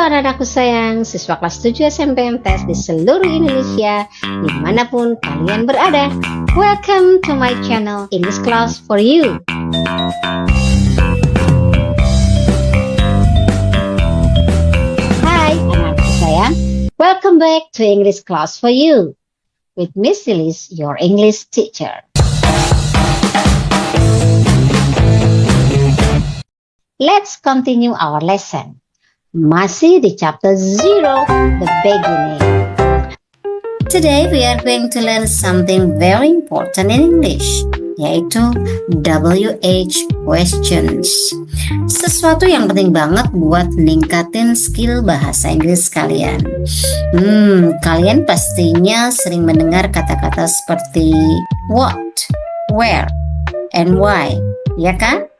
Halo anak-anakku sayang, siswa kelas 7 SMP MTs di seluruh Indonesia, dimanapun kalian berada. Welcome to my channel, English Class for You. Hai anak-anakku sayang, welcome back to English Class for You with Miss Lilis, your English teacher. Let's continue our lesson. Masih di chapter 0, the beginning. Today we are going to learn something very important in English, yaitu WH questions. Sesuatu yang penting banget buat ningkatin skill bahasa Inggris kalian. Kalian pastinya sering mendengar kata-kata seperti what, where, and why, ya kan?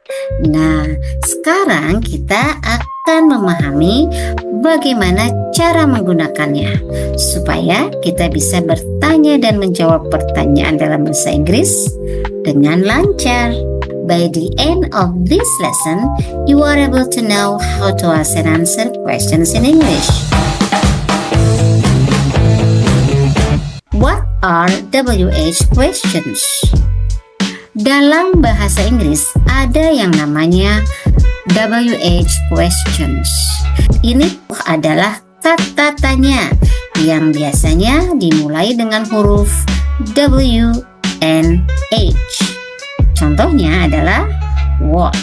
Nah, sekarang kita akan memahami bagaimana cara menggunakannya supaya kita bisa bertanya dan menjawab pertanyaan dalam bahasa Inggris dengan lancar. By the end of this lesson, you are able to know how to ask and answer questions in English. What are WH questions? Dalam bahasa Inggris ada yang namanya WH questions. Ini adalah kata tanya yang biasanya dimulai dengan huruf W and H. Contohnya adalah what,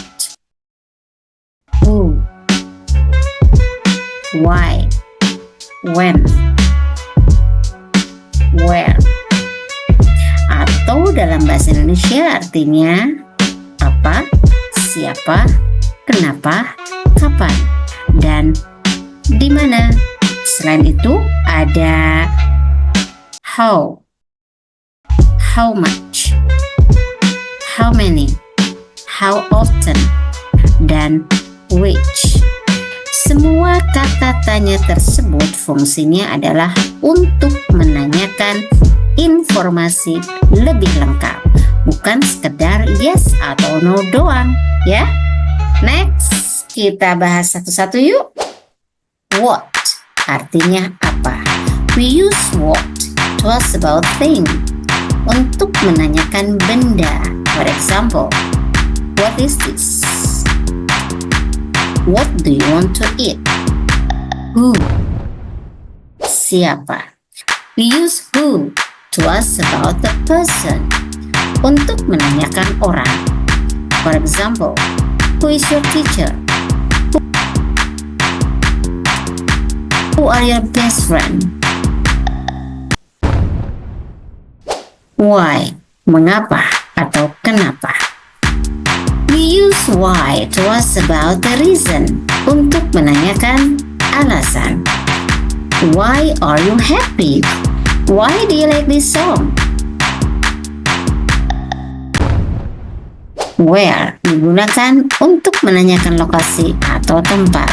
who, why, when, where. Atau dalam bahasa Indonesia artinya apa, siapa, kenapa, kapan, dan di mana. Selain itu ada how much, how many, how often, dan which. Semua kata tanya tersebut fungsinya adalah untuk menanyakan informasi lebih lengkap, bukan sekedar yes atau no doang, ya. Next, kita bahas satu-satu yuk. What artinya apa? We use what to ask about thing, untuk menanyakan benda. For example, what is this? What do you want to eat? Who? Siapa? We use who to ask about the person, untuk menanyakan orang. For example, who is your teacher? Who are your best friend? Why? Mengapa atau kenapa? We use why to ask about the reason, untuk menanyakan alasan. Why are you happy? Why do you like this song? Where digunakan untuk menanyakan lokasi atau tempat.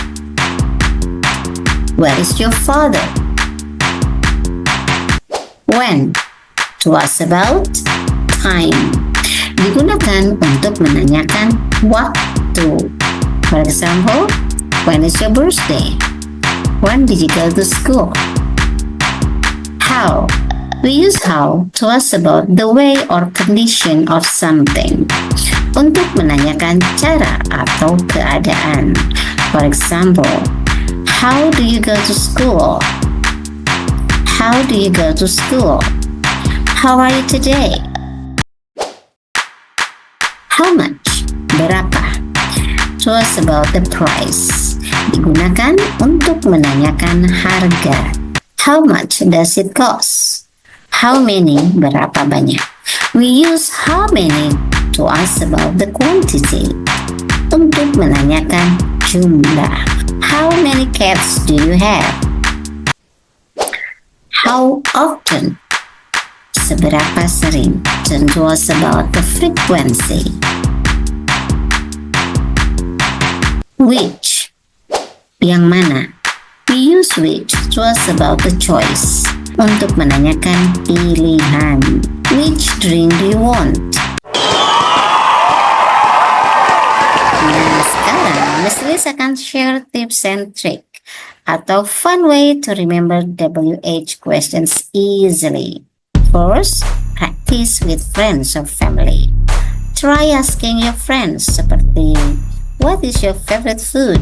Where is your father? When to ask about time, digunakan untuk menanyakan waktu. For example, when is your birthday? When did you go to school? How. We use how to ask about the way or condition of something, untuk menanyakan cara atau keadaan. For example, how do you go to school? How do you go to school? How are you today? How much? Berapa? To ask about the price, digunakan untuk menanyakan harga. How much does it cost? How many? Berapa banyak? We use how many to ask about the quantity, untuk menanyakan jumlah. How many cats do you have? How often? Seberapa sering? And to ask about the frequency. Which? Yang mana? We use which to ask about the choice, untuk menanyakan pilihan. Which drink do you want? Nah, sekarang Miss Lilis akan share tips and trick atau fun way to remember WH questions easily. First, practice with friends or family. Try asking your friends seperti, what is your favorite food?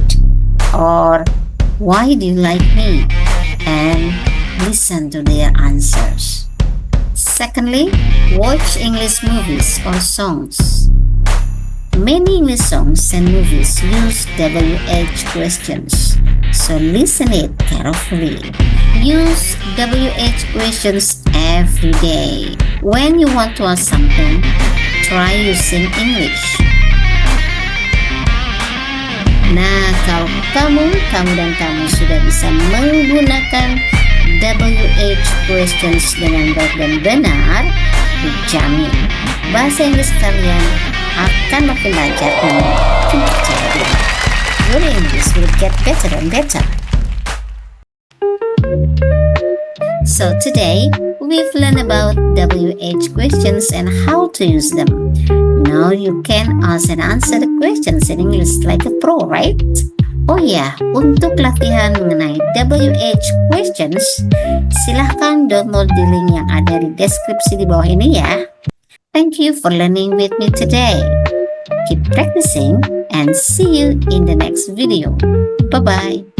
Or, why do you like me? And listen to their answers. Secondly, watch English movies or songs. Many English songs and movies use WH questions, so listen it carefully. Use WH questions every day. When you want to ask something, try using English. Nah, kalau kamu dan kamu sudah bisa menggunakan WH questions dengan baik dan benar, dijamin bahasa Inggris kalian akan makin lancar dan makin percaya diri. Your English will get better and better. So today, we've learned about WH questions and how to use them. Now you can ask and answer the questions in English like a pro, right? Oh ya, untuk latihan mengenai WH questions, silahkan download di link yang ada di deskripsi di bawah ini ya. Thank you for learning with me today. Keep practicing and see you in the next video. Bye-bye.